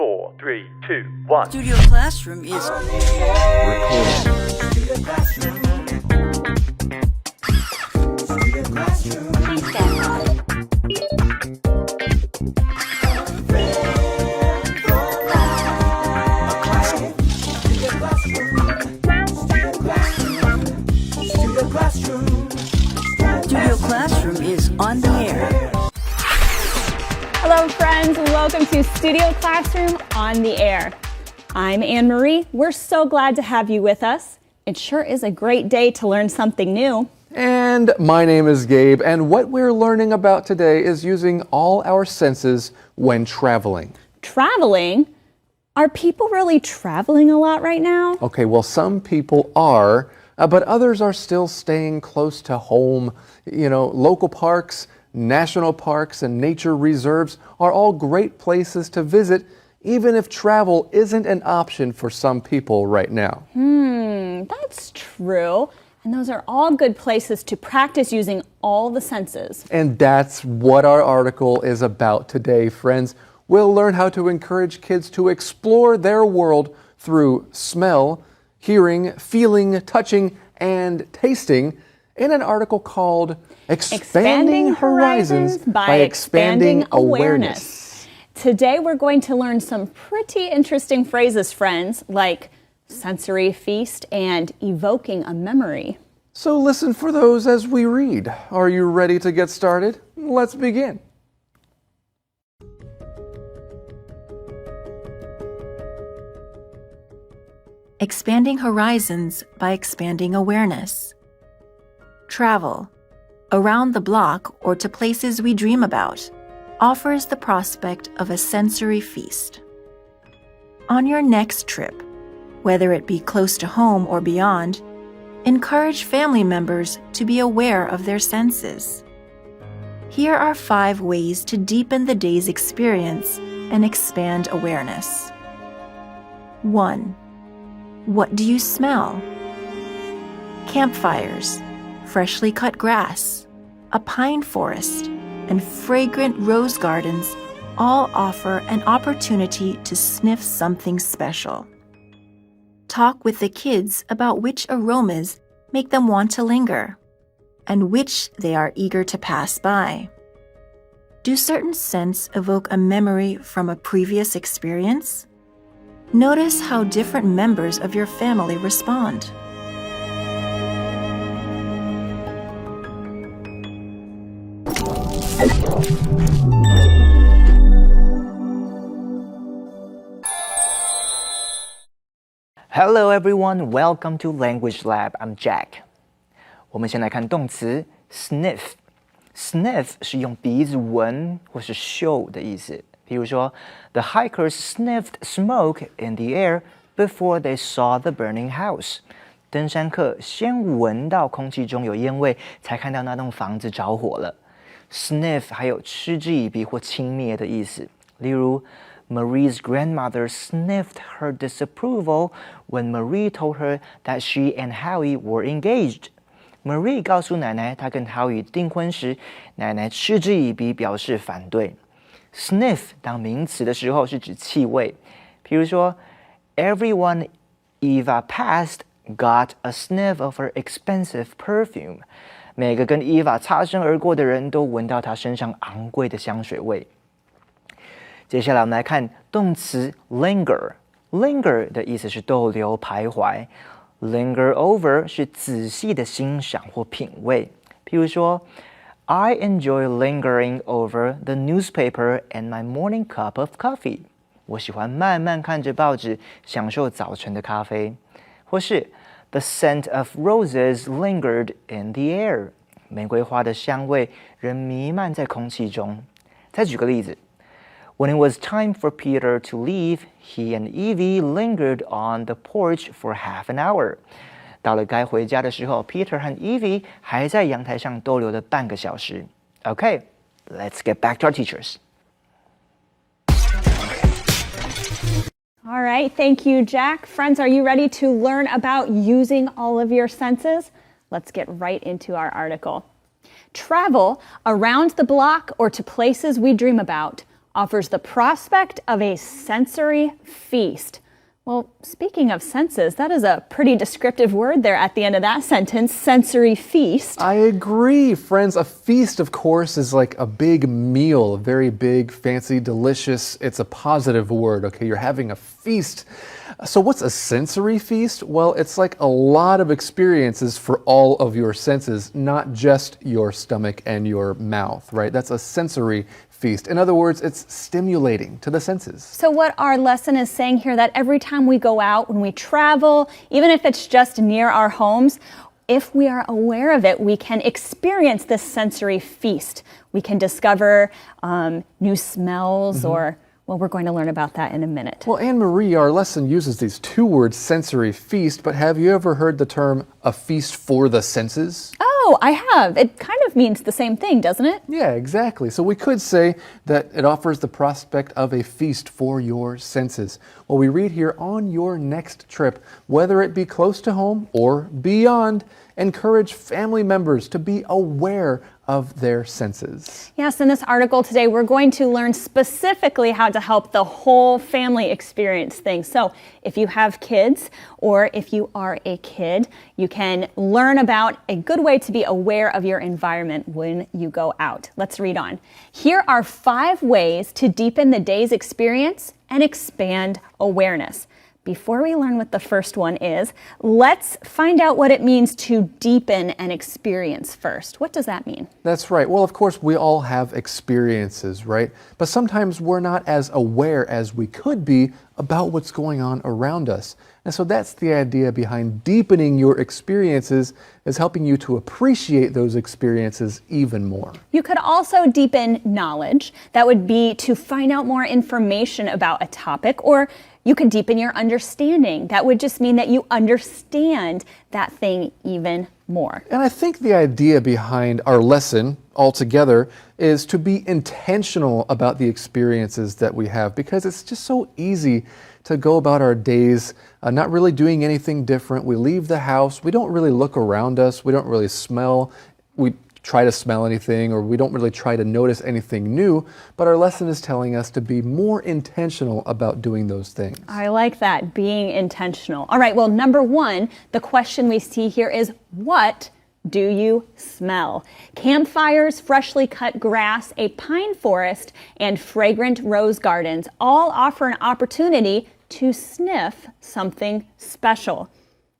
4, 3, 2, 1. Studio Classroom is recording. Please stand by. Studio Classroom is on the air. Hello friends, welcome to Studio Classroom on the air. I'm Anne-Marie. We're so glad to have you with us. It sure is a great day to learn something new. And my name is Gabe, and what we're learning about today is using all our senses when traveling. Traveling? Are people really traveling a lot right now? Okay, well, some people are, but others are still staying close to home. You know, local parks, national parks, and nature reserves are all great places to visit, even if travel isn't an option for some people right now. That's true. And those are all good places to practice using all the senses. And that's what our article is about today, friends. We'll learn how to encourage kids to explore their world through smell, hearing, feeling, touching, and tasting in an article called Expanding Horizons by Expanding Awareness. Today we're going to learn some pretty interesting phrases, friends, like sensory feast and evoking a memory. So listen for those as we read. Are you ready to get started? Let's begin. Expanding horizons by expanding awareness. Travel, around the block or to places we dream about, offers the prospect of a sensory feast. On your next trip, whether it be close to home or beyond, encourage family members to be aware of their senses. Here are 5 ways to deepen the day's experience and expand awareness. 1. What do you smell? Campfires, freshly cut grass, a pine forest, and fragrant rose gardens all offer an opportunity to sniff something special. Talk with the kids about which aromas make them want to linger and which they are eager to pass by. Do certain scents evoke a memory from a previous experience? Notice how different members of your family respond. Hello everyone, welcome to Language Lab. I'm Jack. 我们先来看动词 sniff. Sniff 是用鼻子闻或是嗅的意思。比如说 The hikers sniffed smoke in the air before they saw the burning house. 登山客先闻到空气中有烟味，才看到那栋房子着火了。Sniff 还有嗤之以鼻或轻蔑的意思。例如Marie's grandmother sniffed her disapproval when Marie told her that she and Howie were engaged. Marie 告诉奶奶她跟 Howie 订婚时，奶奶嗤之以鼻表示反对。Sniff 当名词的时候是指气味，譬如说 Everyone Eva passed got a sniff of her expensive perfume. 每个跟 Eva 擦身而过的人都闻到她身上昂贵的香水味。接下来我们来看动词 linger。linger 的意思是逗留、徘徊。linger over 是仔细的欣赏或品味。譬如说 I enjoy lingering over the newspaper and my morning cup of coffee. 我喜欢慢慢看着报纸，享受早晨的咖啡。或是 The scent of roses lingered in the air. 玫瑰花的香味仍弥漫在空气中。再举个例子When it was time for Peter to leave, he and Evie lingered on the porch for half an hour. 到了该回家的时候 Peter 和 Evie 还在阳台上逗留了半个小时。Okay, let's get back to our teachers. All right, thank you, Jack. Friends, are you ready to learn about using all of your senses? Let's get right into our article. Travel around the block or to places we dream about offers the prospect of a sensory feast. Well, speaking of senses, that is a pretty descriptive word there at the end of that sentence, sensory feast. I agree, friends. A feast, of course, is like a big meal, a very big, fancy, delicious. It's a positive word, okay? You're having a feast. So what's a sensory feast? Well, it's like a lot of experiences for all of your senses, not just your stomach and your mouth, right? That's a sensory feast. In other words, it's stimulating to the senses. So what our lesson is saying here, that every time we go out, when we travel, even if it's just near our homes, if we are aware of it, we can experience this sensory feast. We can discover new smells or, well, we're going to learn about that in a minute. Well, Anne-Marie, our lesson uses these two words, sensory feast, but have you ever heard the term a feast for the senses? Oh, I have. It kind of means the same thing, doesn't it? Yeah, exactly. So we could say that it offers the prospect of a feast for your senses. Well, we read here, on your next trip, whether it be close to home or beyond, encourage family members to be aware of their senses. Yes, in this article today, we're going to learn specifically how to help the whole family experience things. So if you have kids or if you are a kid, you can learn about a good way to be aware of your environment when you go out. Let's read on. Here are 5 ways to deepen the day's experience and expand awareness. Before we learn what the first one is, let's find out what it means to deepen an experience first. What does that mean? That's right. Well, of course, we all have experiences, right? But sometimes we're not as aware as we could be about what's going on around us. And so that's the idea behind deepening your experiences, is helping you to appreciate those experiences even more. You could also deepen knowledge. That would be to find out more information about a topic, or you could deepen your understanding. That would just mean that you understand that thing even more. And I think the idea behind our lesson altogether is to be intentional about the experiences that we have, because it's just so easy to go about our days not really doing anything different. We leave the house, we don't really look around us, we don't really smell, we try to smell anything, or we don't really try to notice anything new, but our lesson is telling us to be more intentional about doing those things. I like that, being intentional. All right, well, number 1, the question we see here is, what do you smell? Campfires, freshly cut grass, a pine forest, and fragrant rose gardens all offer an opportunity to sniff something special.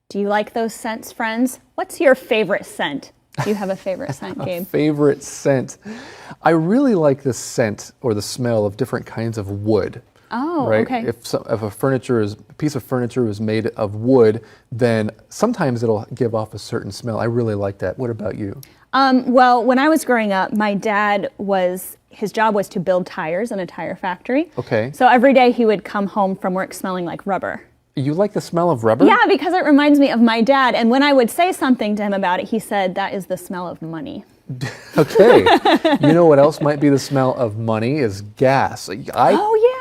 Do you like those scents, friends? What's your favorite scent? Do you have a favorite scent, Gabe? Favorite scent? I really like the scent or the smell of different kinds of wood. Oh, right? okay. If a piece of furniture is made of wood, then sometimes it'll give off a certain smell. I really like that. What about you? Well, when I was growing up, my dad his job was to build tires in a tire factory. Okay. So every day he would come home from work smelling like rubber. You like the smell of rubber? Yeah, because it reminds me of my dad. And when I would say something to him about it, he said, that is the smell of money. Okay. You know what else might be the smell of money is gas. Oh,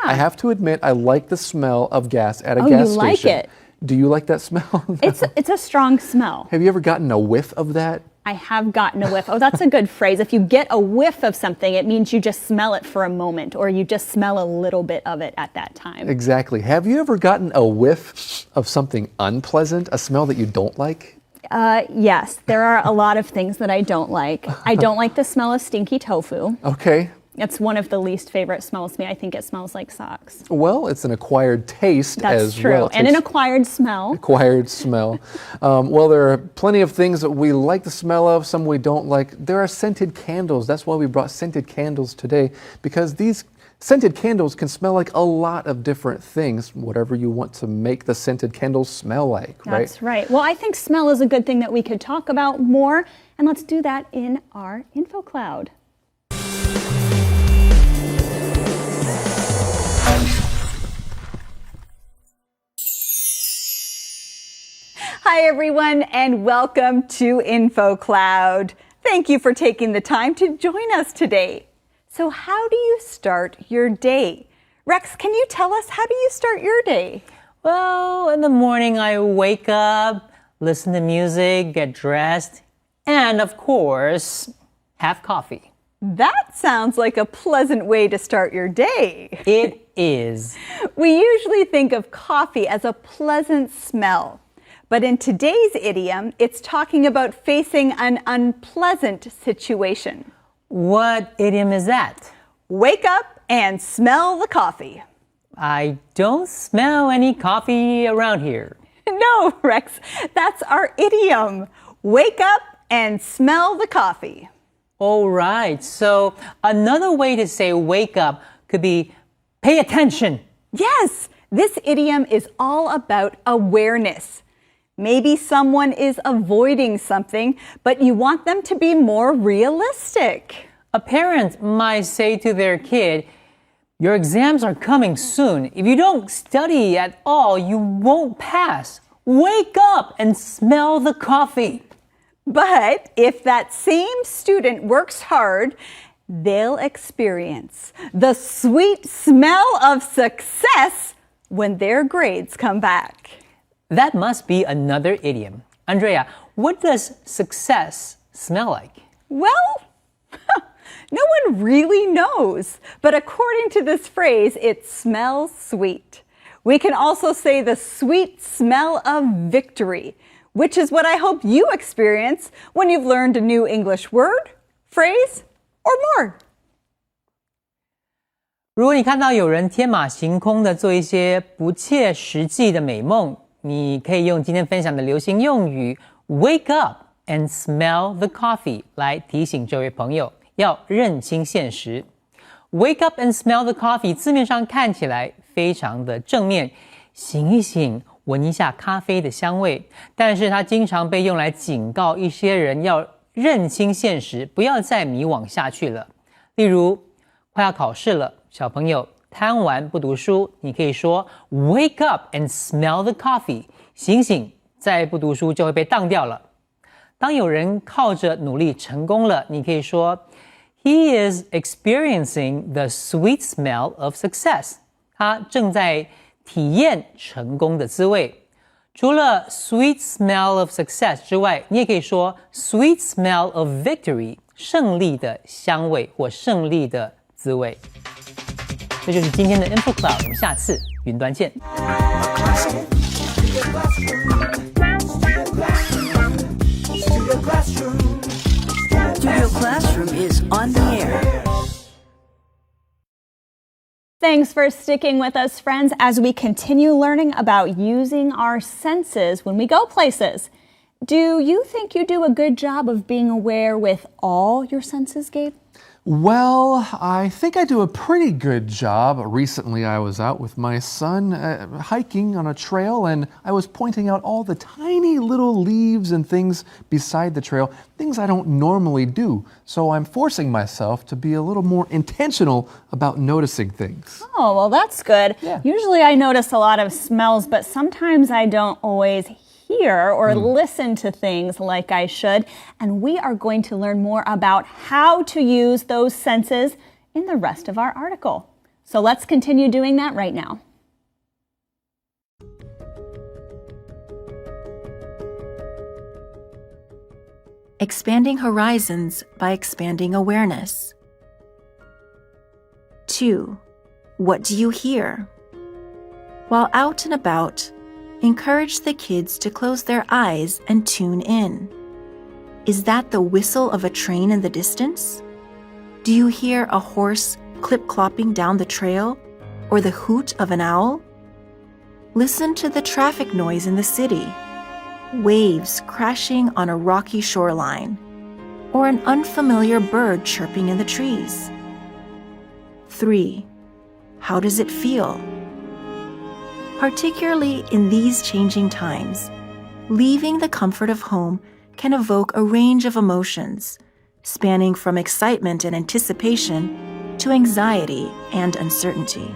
yeah. I have to admit, I like the smell of gas at a gas you station. like it? Do you like that smell? It's a strong smell. Have you ever gotten a whiff of that? I have gotten a whiff. Oh, that's a good phrase. If you get a whiff of something, it means you just smell it for a moment, or you just smell a little bit of it at that time. Exactly. Have you ever gotten a whiff of something unpleasant, a smell that you don't like? Yes, there are a lot of things that I don't like. I don't like the smell of stinky tofu. Okay. It's one of the least favorite smells to me. I think it smells like socks. Well, it's an acquired taste That's as true. well. And an acquired smell. Acquired smell. Well, there are plenty of things that we like the smell of, some we don't like. There are scented candles. That's why we brought scented candles today, because these scented candles can smell like a lot of different things, whatever you want to make the scented candles smell like, right? That's right. Well, I think smell is a good thing that we could talk about more, and let's do that in our info cloud. Hi, everyone, and welcome to Info Cloud. Thank you for taking the time to join us today. So how do you start your day? Rex, can you tell us, how do you start your day? Well, in the morning I wake up, listen to music, get dressed, and of course, have coffee. That sounds like a pleasant way to start your day. It is. We usually think of coffee as a pleasant smell. But in today's idiom, it's talking about facing an unpleasant situation. What idiom is that? Wake up and smell the coffee. I don't smell any coffee around here. No, Rex, that's our idiom. Wake up and smell the coffee. All right, so another way to say wake up could be pay attention. Yes, this idiom is all about awareness. Maybe someone is avoiding something, but you want them to be more realistic. A parent might say to their kid, your exams are coming soon. If you don't study at all, you won't pass. Wake up and smell the coffee. But if that same student works hard, they'll experience the sweet smell of success when their grades come back. That must be another idiom. Andrea, what does success smell like? Well, no one really knows. But according to this phrase, it smells sweet. We can also say the sweet smell of victory, which is what I hope you experience when you've learned a new English word, phrase, or more. 如果你看到有人天马行空的做一些不切实际的美梦，你可以用今天分享的流行用语 wake up and smell the coffee 来提醒这位朋友要认清现实。Wake up and smell the coffee 字面上看起来非常的正面，醒一醒，闻一下咖啡的香味，但是它经常被用来警告一些人要认清现实，不要再迷惘下去了。例如，快要考试了，小朋友贪玩不读书，你可以说 Wake up and smell the coffee， 醒醒，再不读书就会被当掉了。当有人靠着努力成功了，你可以说 He is experiencing the sweet smell of success， 他正在体验成功的滋味。除了 sweet smell of success 之外，你也可以说 sweet smell of victory， 胜利的香味或胜利的滋味。这就是今天的 Info Cloud， 我们下次云端见。Studio Classroom is on the air. Thanks for sticking with us, friends, as we continue learning about using our senses when we go places. Do you think you do a good job of being aware with all your senses, Gabe? Well, I think I do a pretty good job. Recently, I was out with my son hiking on a trail, and I was pointing out all the tiny little leaves and things beside the trail, things I don't normally do. So I'm forcing myself to be a little more intentional about noticing things. Oh, well, that's good. Yeah. Usually I notice a lot of smells, but sometimes I don't always hear or listen to things like I should. And we are going to learn more about how to use those senses in the rest of our article. So let's continue doing that right now. Expanding horizons by expanding awareness. 2. What do you hear? While out and about, encourage the kids to close their eyes and tune in. Is that the whistle of a train in the distance? Do you hear a horse clip-clopping down the trail or the hoot of an owl? Listen to the traffic noise in the city, waves crashing on a rocky shoreline, or an unfamiliar bird chirping in the trees. 3. How does it feel? Particularly in these changing times, leaving the comfort of home can evoke a range of emotions, spanning from excitement and anticipation to anxiety and uncertainty.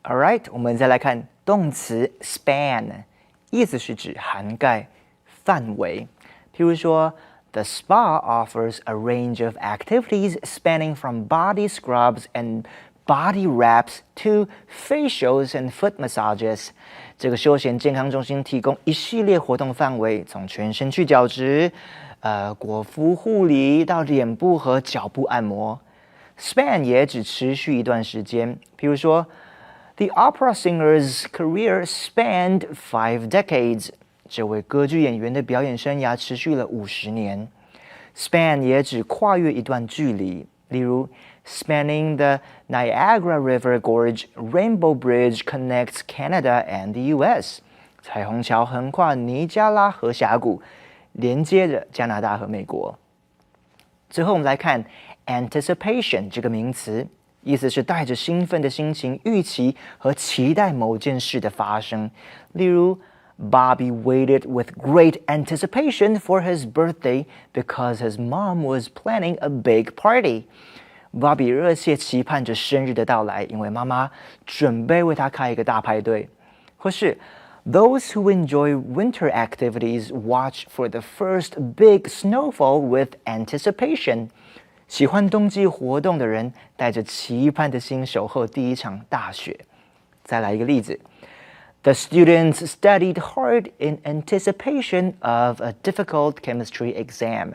Alright， 我们再来看动词 span， 意思是指涵盖、范围。譬如说 The spa offers a range of activities spanning from body scrubs and body wraps to facials and foot massages。这个休闲健康中心提供一系列活动范围，从全身去角质、果肤护理到脸部和脚部按摩。Span 也只持续一段时间，比如说 The opera singer's career spanned 5 decades。这位歌剧演员的表演生涯持续了50年。Span 也只跨越一段距离，例如 Spanning the Niagara River Gorge, Rainbow Bridge connects Canada and the U.S. 彩虹桥横跨尼加拉河峡谷，连接着加拿大和美国。最后我们来看 anticipation 这个名词，意思是带着兴奋的心情预期和期待某件事的发生。例如Bobby waited with great anticipation for his birthday because his mom was planning a big party. Bobby 热切期盼着生日的到来，因为妈妈准备为他开一个大派对。或是 Those who enjoy winter activities watch for the first big snowfall with anticipation. 喜欢冬季活动的人带着期盼的心守候第一场大雪。再来一个例子。The students studied hard in anticipation of a difficult chemistry exam.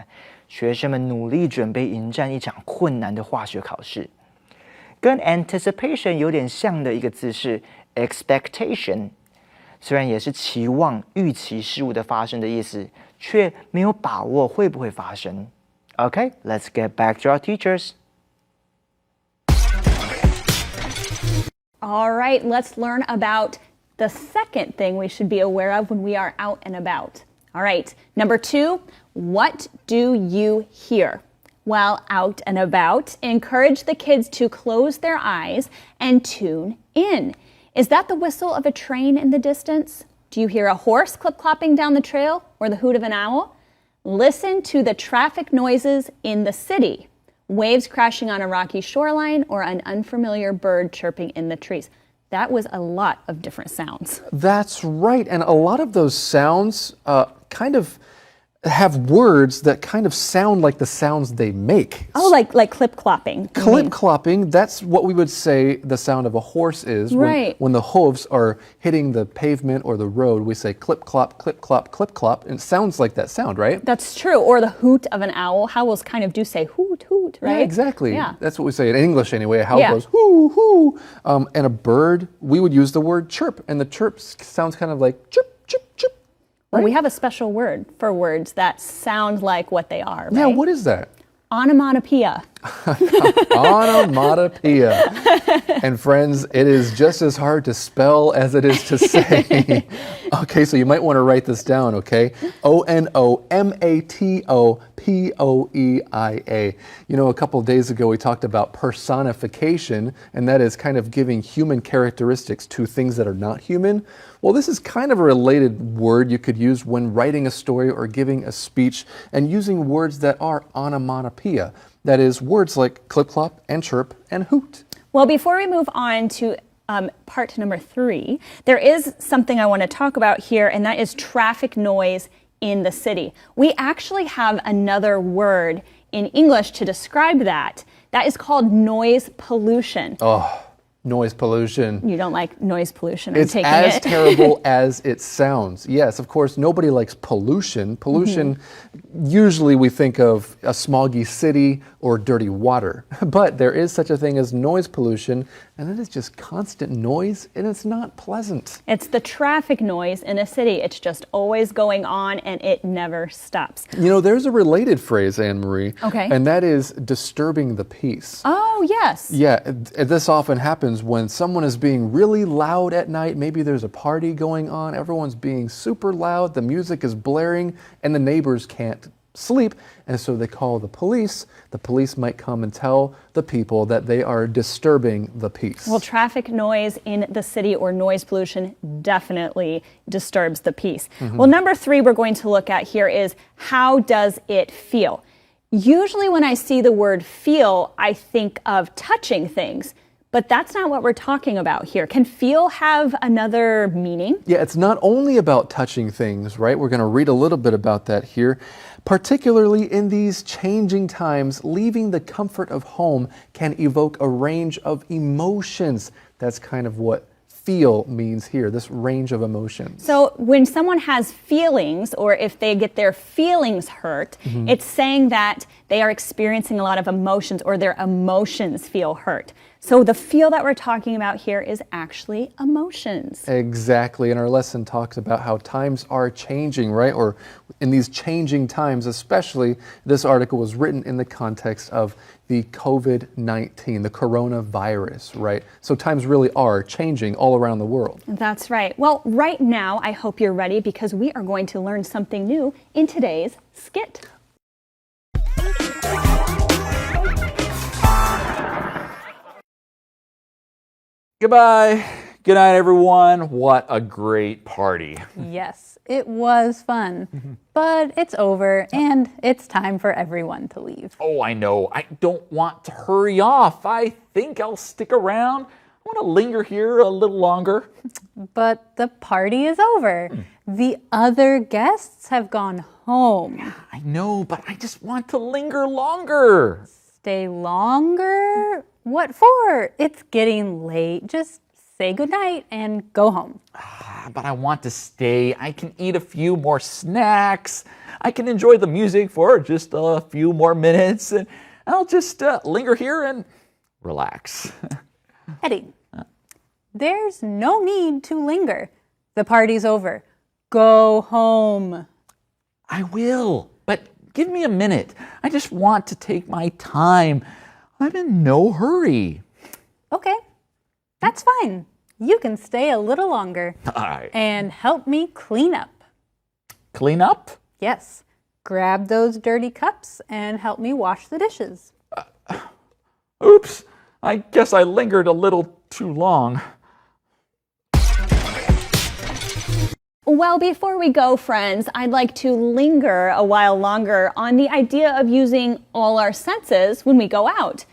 学生们努力准备迎战一场困难的化学考试。跟 anticipation 有点像的一个字是 expectation， 虽然也是期望、预期事物的发生的意思，却没有把握会不会发生。Okay, let's get back to our teachers. All right, let's learn about the second thing we should be aware of when we are out and about. All right, number 2, what do you hear? While out and about, encourage the kids to close their eyes and tune in. Is that the whistle of a train in the distance? Do you hear a horse clip-clopping down the trail or the hoot of an owl? Listen to the traffic noises in the city. Waves crashing on a rocky shoreline or an unfamiliar bird chirping in the trees. That was a lot of different sounds. That's right. And a lot of those sounds kind of have words that kind of sound like the sounds they make. Oh, like clip-clopping. Clip-clopping, that's what we would say the sound of a horse is. Right. When the hooves are hitting the pavement or the road, we say clip-clop, clip-clop, clip-clop. And it sounds like that sound, right? That's true. Or the hoot of an owl. Owls kind of do say hoot, hoot, right? Yeah, exactly. Yeah. That's what we say in English anyway. A owl goes hoo, hoo. And a bird, we would use the word chirp. And the chirp sounds kind of like chirp, chirp, chirp. Well, we have a special word for words that sound like what they are, right? Yeah, what is that? Onomatopoeia. Onomatopoeia. And friends, it is just as hard to spell as it is to say. Okay, so you might want to write this down, okay? Onomatopoeia. You know, a couple of days ago we talked about personification, and that is kind of giving human characteristics to things that are not human. Well, this is kind of a related word you could use when writing a story or giving a speech and using words that are onomatopoeia. That is, words like clip-clop and chirp and hoot. Well, before we move on to part number 3, there is something I want to talk about here, and that is traffic noise in the city. We actually have another word in English to describe that. That is called noise pollution. Oh. Noise pollution. You don't like noise pollution, It's as terrible as it sounds. Yes, of course, nobody likes pollution. Pollution, usually we think of a smoggy city or dirty water. But there is such a thing as noise pollution, and it is just constant noise, and it's not pleasant. It's the traffic noise in a city. It's just always going on, and it never stops. You know, there's a related phrase, Anne-Marie. Okay. And that is disturbing the peace. Oh, yes. Yeah, this often happens when someone is being really loud at night. Maybe there's a party going on. Everyone's being super loud. The music is blaring and the neighbors can't sleep. And so they call the police. The police might come and tell the people that they are disturbing the peace. Well, traffic noise in the city or noise pollution definitely disturbs the peace. Well, number 3 we're going to look at here is how does it feel? Usually when I see the word feel, I think of touching things. But that's not what we're talking about here. Can feel have another meaning? Yeah, it's not only about touching things, right? We're going to read a little bit about that here. Particularly in these changing times, leaving the comfort of home can evoke a range of emotions. That's kind of what feel means here, this range of emotions. So when someone has feelings, or if they get their feelings hurt, it's saying that they are experiencing a lot of emotions, or their emotions feel hurt. So the feel that we're talking about here is actually emotions. Exactly, and our lesson talks about how times are changing, right? Or in these changing times, especially, this article was written in the context of the COVID-19, the coronavirus, right? So times really are changing all around the world. That's right. Well, right now, I hope you're ready because we are going to learn something new in today's skit. Goodbye. Good night, everyone. What a great party. Yes, it was fun, but it's over and it's time for everyone to leave. Oh, I know. I don't want to hurry off. I think I'll stick around. I want to linger here a little longer. But the party is over. The other guests have gone home. I know, but I just want to linger longer. Stay longer? What for? It's getting late. Just say goodnight and go home. But I want to stay. I can eat a few more snacks. I can enjoy the music for just a few more minutes. And I'll just linger here and relax. Eddie, there's no need to linger. The party's over. Go home. I will, but give me a minute. I just want to take my time. I'm in no hurry. Okay, that's fine. You can stay a little longer. All right. And help me clean up. Clean up? Yes, grab those dirty cups and help me wash the dishes. Oops, I guess I lingered a little too long. Well, before we go, friends, I'd like to linger a while longer on the idea of using all our senses when we go out.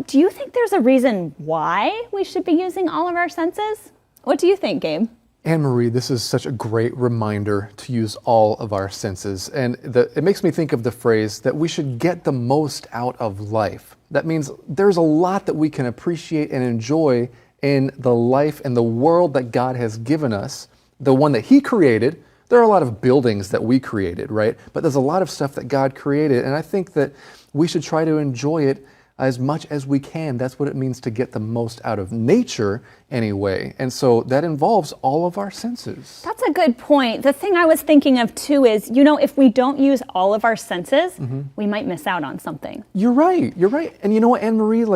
Do you think there's a reason why we should be using all of our senses? What do you think, Gabe? Anne-Marie, this is such a great reminder to use all of our senses. And it makes me think of the phrase that we should get the most out of life. That means there's a lot that we can appreciate and enjoy in the life and the world that God has given us, the one that He created. There are a lot of buildings that we created, right? But there's a lot of stuff that God created. And I think that we should try to enjoy it as much as we can. That's what it means to get the most out of nature anyway. And so that involves all of our senses. That's a good point. The thing I was thinking of too is, if we don't use all of our senses, we might miss out on something. You're right. You're right. And you know what, Anne-Marie,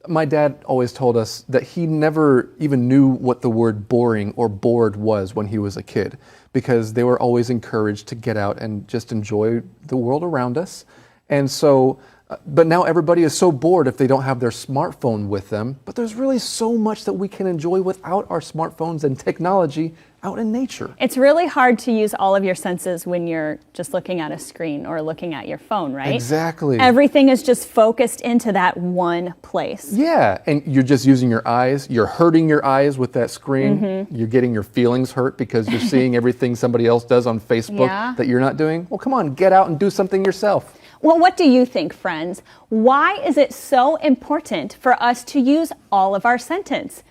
my dad always told us that he never even knew what the word boring or bored was when he was a kid, because they were always encouraged to get out and just enjoy the world around us. And so, but now everybody is so bored if they don't have their smartphone with them. But there's really so much that we can enjoy without our smartphones and technology out in nature. It's really hard to use all of your senses when you're just looking at a screen or looking at your phone, right? Exactly. Everything is just focused into that one place. Yeah, and you're just using your eyes. You're hurting your eyes with that screen. You're getting your feelings hurt because you're seeing everything somebody else does on Facebook that you're not doing. Well, come on, get out and do something yourself. Well, what do you think, friends? Why is it so important for us to use all of our senses?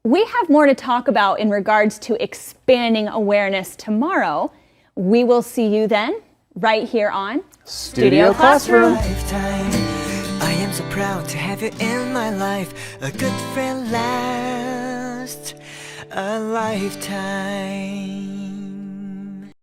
We have more to talk about in regards to expanding awareness tomorrow. We will see you then, right here on Studio Classroom. I am so proud to have you in my life. A good friend lasts a lifetime.